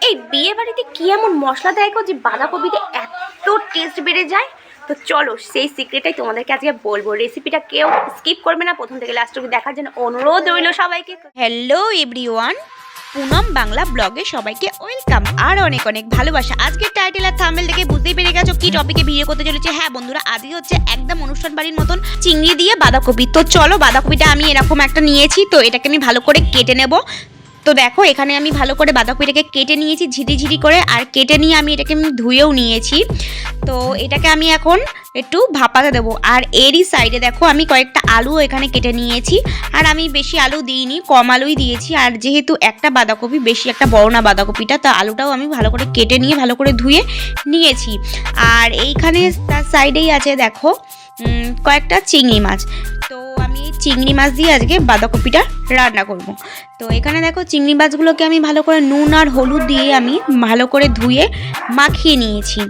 এই বিয়ে বাড়িতে কি এমন মশলা দেয় গো যে বাঁধাকপিতে এত টেস্ট বেড়ে যায়? তো চলো সেই সিক্রেটাই তোমাদেরকে আজকে বলবো। রেসিপিটা কেউ স্কিপ করবে না, প্রথম থেকে লাস্ট অবধি দেখার জন্য অনুরোধ রইল সবাইকে। হ্যালো এভরিওয়ান, পুনম বাংলা ব্লগে সবাইকে ওয়েলকাম আর অনেক অনেক ভালোবাসা। আজকের টাইটেল আর থাম্বনেল দেখে বুঝতেই পেরে গেছো কি টপিকে ভিডিও করতে চলেছে। হ্যাঁ বন্ধুরা, আজকে হচ্ছে একদম অনুষ্ঠান বাড়ির মতন চিংড়ি দিয়ে বাঁধাকপি। তো চলো, বাঁধাকপিটা আমি এরকম একটা নিয়েছি, তো এটাকে আমি ভালো করে কেটে নেব। তো দেখো, এখানে আমি ভালো করে বাঁধাকপিটাকে কেটে নিয়েছি ঝিরি করে, আর কেটে নিয়ে আমি এটাকে ধুয়েও নিয়েছি। তো এটাকে আমি এখন একটু ভাপাতে দেবো। আর এরই সাইডে দেখো, আমি কয়েকটা আলু এখানে কেটে নিয়েছি। আর আমি বেশি আলু দিইনি, কম আলুই দিয়েছি। আর যেহেতু একটা বাঁধাকপি, বেশি একটা বড় না বাঁধাকপিটা, তো আলুটাও আমি ভালো করে কেটে নিয়ে ভালো করে ধুয়ে নিয়েছি। আর এইখানে তার সাইডেই আছে দেখো কয়েকটা চিংড়ি মাছ। তো আমি চিংড়ি মাছ দিয়ে আজকে বাঁধাকপিটা রান্না করব। তো এখানে দেখো, চিংড়ি মাছগুলোকে আমি ভালো করে নুন আর হলুদ দিয়ে আমি ভালো করে ধুয়ে মাখিয়ে নিয়েছি।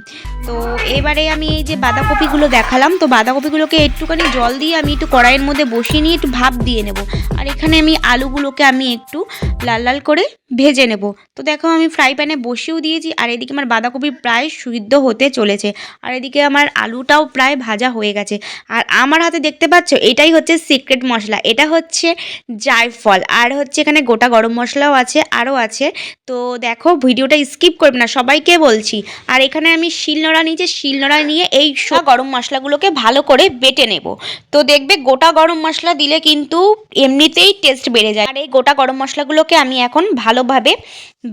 তো এবারে আমি এই যে বাঁধাকপিগুলো দেখালাম, তো বাঁধাকপিগুলোকে একটুখানি জল দিয়ে আমি একটু কড়াইয়ের মধ্যে বসিয়ে নিয়ে একটু ভাপ দিয়ে নেব। আর এখানে আমি আলুগুলোকে আমি একটু লাল লাল করে ভেজে নেব। তো দেখো, আমি ফ্রাই প্যানে বসিয়েও দিয়েছি। আর এদিকে আমার বাঁধাকপি প্রায় সিদ্ধ হতে চলেছে, আর এদিকে আমার আলুটাও প্রায় ভাজা হয়ে গেছে। আর আমার হাতে দেখতে পাচ্ছ, এটাই হচ্ছে সিক্রেট মশলা, এটা হচ্ছে জায়ফল। আর হচ্ছে এখানে গোটা গরম মশলাও আছে, আরও আছে। তো দেখো, ভিডিওটা স্কিপ করবে না, সবাইকে বলছি। আর এখানে আমি শিলনোড়া নিয়েছি, শিলনোড়া নিয়ে এই সব গরম মশলাগুলোকে ভালো করে বেটে নেব। তো দেখবে, গোটা গরম মশলা দিলে কিন্তু এমনিতেই টেস্ট বেড়ে যায়। আর এই গোটা গরম মশলাগুলোকে আমি এখন ভালোভাবে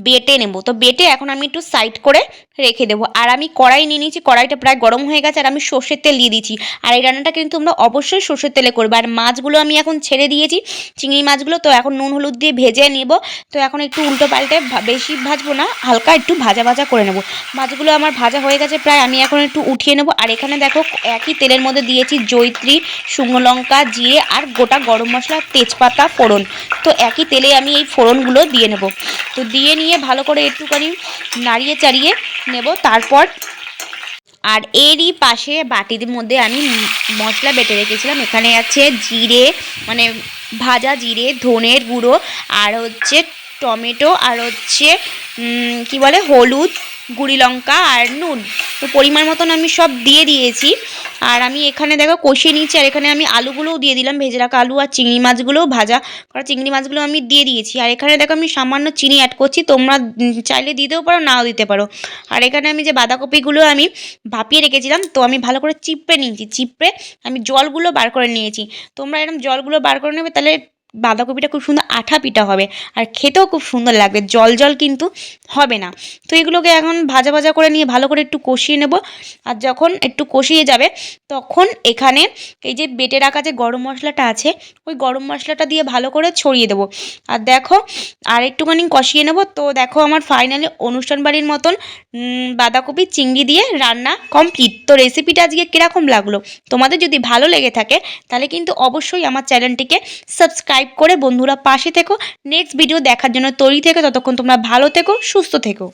বেটে নেব। তো বেটে এখন আমি একটু সাইড করে রেখে দেবো। আর আমি কড়াই নিয়ে নিয়েছি, কড়াইটা প্রায় গরম হয়ে গেছে, আর আমি সর্ষের তেল দিয়ে দিচ্ছি। আর এই রান্নাটা কিন্তু তোমরা অবশ্যই সর্ষের তেলে করবে। আর মাছগুলো আমি এখন ছেড়ে দিয়েছি, চিংড়ি মাছগুলো। তো এখন নুন হলুদ দিয়ে ভেজে নেব। তো এখন একটু উল্টো পাল্টে, বেশি ভাজবো না, হালকা একটু ভাজা ভাজা করে নেব। মাছগুলো আমার ভাজা হয়ে গেছে প্রায়, আমি এখন একটু উঠিয়ে নেব। আর এখানে দেখো, একই তেলের মধ্যে দিয়েছি জয়িত্রী, শুকনো লঙ্কা, জিরে আর গোটা গরম মশলা, তেজপাতা, ফোড়ন। তো একই তেলে আমি এই ফোড়নগুলো দিয়ে নেব। তো দিয়ে নিয়ে ভালো করে একটুখানি নাড়িয়ে চাড়িয়ে নেব। তারপর আর এরই পাশে বাটির মধ্যে আমি মশলা বেটে রেখেছিলাম। এখানে আছে জিরে, মানে ভাজা জিরে, ধনের গুঁড়ো, আর হচ্ছে টমেটো, আর হচ্ছে কি বলে, হলুদ, গুঁড়ি লঙ্কা আর নুন। তো পরিমাণ মতন আমি সব দিয়ে দিয়েছি। আর আমি এখানে দেখো কষিয়ে নিচ্ছি। আর এখানে আমি আলুগুলোও দিয়ে দিলাম, ভেজে রাখা আলু, আর চিংড়ি মাছগুলোও ভাজা করা চিংড়ি মাছগুলো আমি দিয়ে দিয়েছি। আর এখানে দেখো, আমি সামান্য চিনি অ্যাড করছি, তোমরা চাইলে দিতেও পারো, নাও দিতে পারো। আর এখানে আমি যে বাঁধাকপিগুলো আমি ভাপিয়ে রেখেছিলাম, তো আমি ভালো করে চিপড়ে নিয়েছি, চিপড়ে আমি জলগুলো বার করে নিয়েছি। তোমরা এরকম জলগুলো বার করে নেবে, তাহলে বাঁধাকপিটা খুব সুন্দর আঠা পিঠা হবে, আর খেতেও খুব সুন্দর লাগবে, জল জল কিন্তু হবে না। তো এগুলোকে এখন ভাজা ভাজা করে নিয়ে ভালো করে একটু কষিয়ে নেব। আর যখন একটু কষিয়ে যাবে, তখন এখানে এই যে বেটে রাখা যে গরম মশলাটা আছে, ওই গরম মশলাটা দিয়ে ভালো করে ছড়িয়ে দেবো। আর দেখো, আর একটুখানি কষিয়ে নেব। তো দেখো, আমার ফাইনালি অনুষ্ঠান বাড়ির মতন বাঁধাকপি চিংড়ি দিয়ে রান্না কমপ্লিট। তো রেসিপিটা আজকে কীরকম লাগলো? তোমাদের যদি ভালো লেগে থাকে, তাহলে কিন্তু অবশ্যই আমার চ্যানেলটিকে সাবস্ক্রাইব করে বন্ধুরা পাশে থেকো। নেক্সট ভিডিও দেখার জন্য তৈরি থেকো। ততক্ষণ তোমরা ভালো থেকো, সুস্থ থেকো।